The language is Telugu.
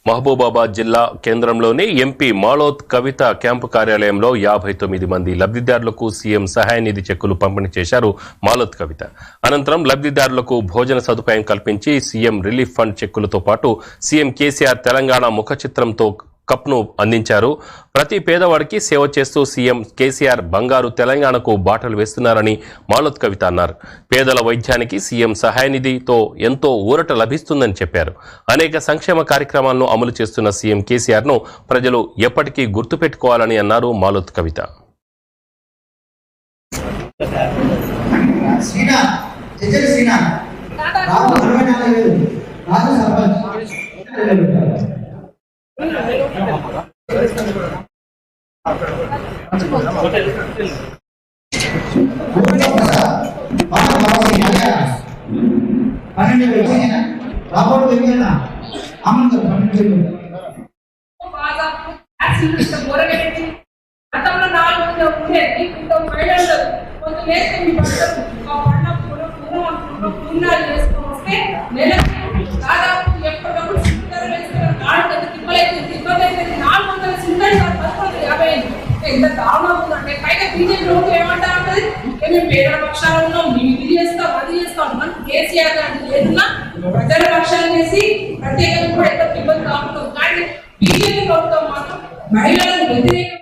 మహబూబాబాద్ జిల్లా కేంద్రంలోని ఎంపీ మాలోత్ కవిత క్యాంపు కార్యాలయంలో 59 మంది లబ్ధిదారులకు సీఎం సహాయ నిధి చెక్కులు పంపిణీ చేశారు మాలోత్ కవిత. అనంతరం లబ్ధిదారులకు భోజన సదుపాయం కల్పించి సీఎం రిలీఫ్ ఫండ్ చెక్కులతో పాటు సీఎం కేసీఆర్ తెలంగాణ ముఖ చిత్రంతో కప్ను అందించారు. ప్రతి పేదవాడికి సేవ చేస్తూ సీఎం కేసీఆర్ బంగారు తెలంగాణకు బాటలు వేస్తున్నారని మాలోత్ కవిత అన్నారు. పేదల వైద్యానికి సీఎం సహాయ నిధితో ఎంతో ఊరట లభిస్తుందని చెప్పారు. అనేక సంక్షేమ కార్యక్రమాలను అమలు చేస్తున్న సీఎం కేసీఆర్ ను ప్రజలు ఎప్పటికీ గుర్తుపెట్టుకోవాలని అన్నారు మాలోత్ కవిత. ఎంత దారుణంగా ఉందంటే పైగా బీజేపీ ప్రభుత్వం ఏమంటారంటే మేము పేదల పక్షాలు ఉన్నాం, మేము ఇది చేస్తాం అది చేస్తాం. మనం కేసీఆర్ గారిని ఏదన్నా ప్రజల పక్షాలు చేసి ప్రత్యేకంగా కూడా ఎంత ఇబ్బంది కాకుండా, కానీ బీజేపీ ప్రభుత్వం మాత్రం మహిళలను వ్యతిరేక